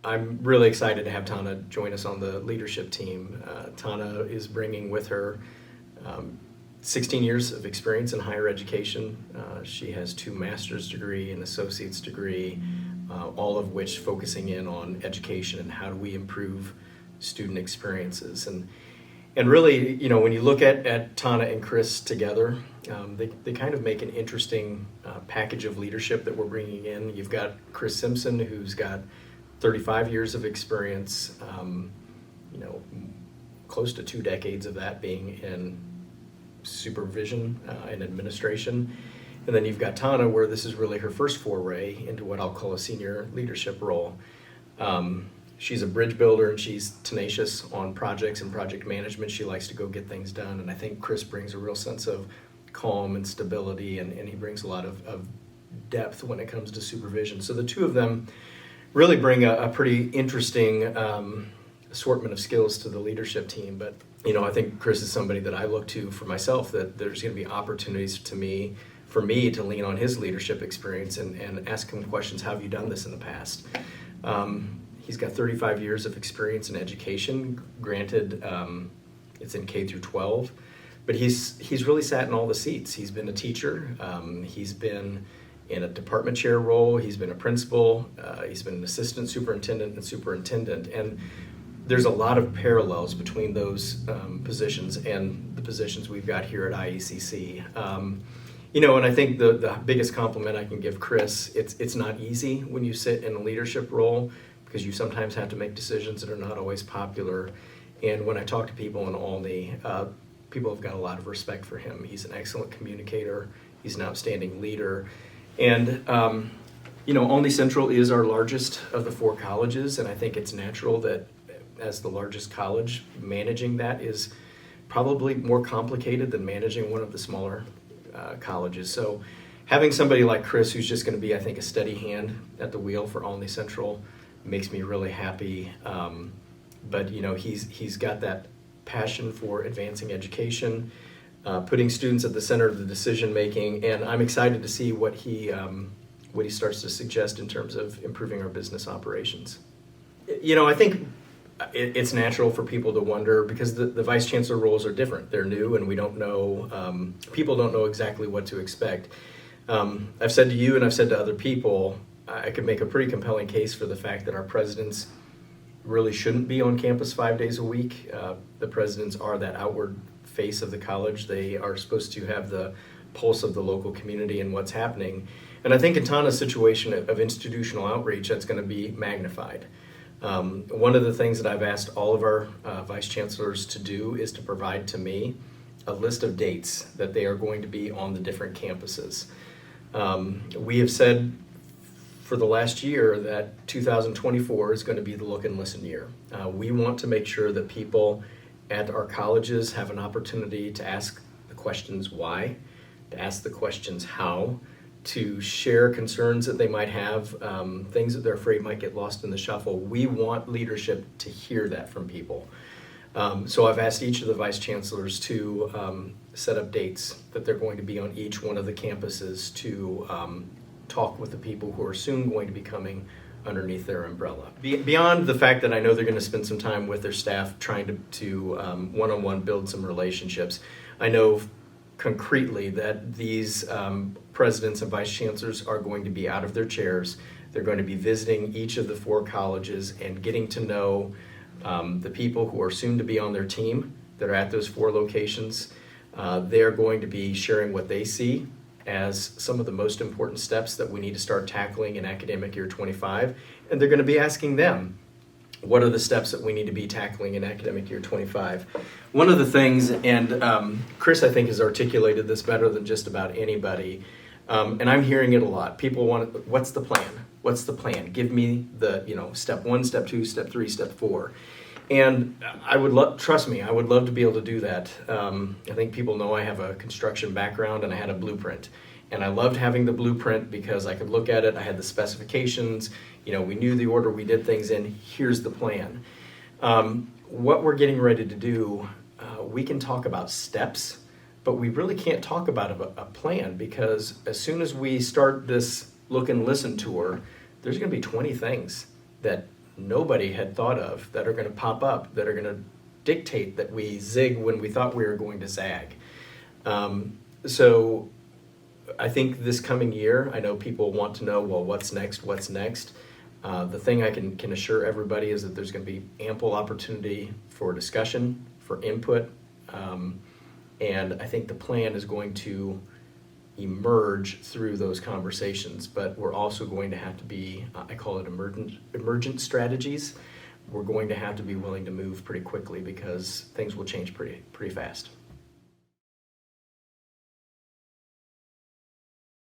I'm really excited to have Tona join us on the leadership team. Tona is bringing with her 16 years of experience in higher education. She has 2 master's degree and associate's degree, all of which focusing in on education and how do we improve student experiences. And really, when you look at Tona and Chris together, they kind of make an interesting package of leadership that we're bringing in. You've got Chris Simpson, who's got 35 years of experience, close to 2 decades of that being in supervision and administration. And then you've got Tona, where this is really her first foray into what I'll call a senior leadership role. She's a bridge builder and she's tenacious on projects and project management. She likes to go get things done. And I think Chris brings a real sense of calm and stability, and he brings a lot of depth when it comes to supervision. So the 2 of them really bring a pretty interesting assortment of skills to the leadership team. But, I think Chris is somebody that I look to for myself, that there's going to be opportunities for me to lean on his leadership experience and ask him questions. How have you done this in the past? He's got 35 years of experience in education. Granted, it's in K through 12, but he's really sat in all the seats. He's been a teacher. He's been in a department chair role. He's been a principal. He's been an assistant superintendent and superintendent. And there's a lot of parallels between those positions and the positions we've got here at IECC. And I think the biggest compliment I can give Chris, it's not easy when you sit in a leadership role, because you sometimes have to make decisions that are not always popular. And when I talk to people in Olney, people have got a lot of respect for him. He's an excellent communicator. He's an outstanding leader. And, Olney Central is our largest of the 4 colleges, and I think it's natural that as the largest college, managing that is probably more complicated than managing one of the smaller colleges. So having somebody like Chris, who's just going to be, I think, a steady hand at the wheel for Olney Central, makes me really happy. But he's got that passion for advancing education, putting students at the center of the decision making, and I'm excited to see what he starts to suggest in terms of improving our business operations. I think it's natural for people to wonder, because the vice chancellor roles are different. They're new, and we don't know. People don't know exactly what to expect. I've said to you, and I've said to other people, I could make a pretty compelling case for the fact that our presidents really shouldn't be on campus 5 days a week. The presidents are that outward face of the college. They are supposed to have the pulse of the local community and what's happening. And I think in Tona's situation of institutional outreach, that's going to be magnified. One of the things that I've asked all of our vice chancellors to do is to provide to me a list of dates that they are going to be on the different campuses. We have said for the last year that 2024 is going to be the look and listen year. We want to make sure that people at our colleges have an opportunity to ask the questions why, to ask the questions how, to share concerns that they might have, things that they're afraid might get lost in the shuffle. We want leadership to hear that from people. So I've asked each of the vice chancellors to set up dates that they're going to be on each one of the campuses to talk with the people who are soon going to be coming underneath their umbrella. Beyond the fact that I know they're going to spend some time with their staff trying to one-on-one build some relationships, I know concretely that these presidents and vice chancellors are going to be out of their chairs. They're going to be visiting each of the 4 colleges and getting to know the people who are soon to be on their team that are at those 4 locations. They're going to be sharing what they see as some of the most important steps that we need to start tackling in academic year 25. And they're going to be asking them, what are the steps that we need to be tackling in academic year 25? One of the things, and Chris I think has articulated this better than just about anybody, and I'm hearing it a lot. People want, what's the plan? What's the plan? Give me the, step 1, step 2, step 3, step 4. And I would trust me, I would love to be able to do that. I think people know I have a construction background and I had a blueprint. And I loved having the blueprint because I could look at it, I had the specifications, we knew the order we did things in, here's the plan. What we're getting ready to do, we can talk about steps, but we really can't talk about a plan, because as soon as we start this look and listen tour, there's going to be 20 things that nobody had thought of that are going to pop up, that are going to dictate that we zig when we thought we were going to zag. So I think this coming year, I know people want to know, well, what's next? What's next? The thing I can assure everybody is that there's going to be ample opportunity for discussion, for input, and I think the plan is going to emerge through those conversations, but we're also going to have to be, I call it emergent strategies. We're going to have to be willing to move pretty quickly because things will change pretty fast.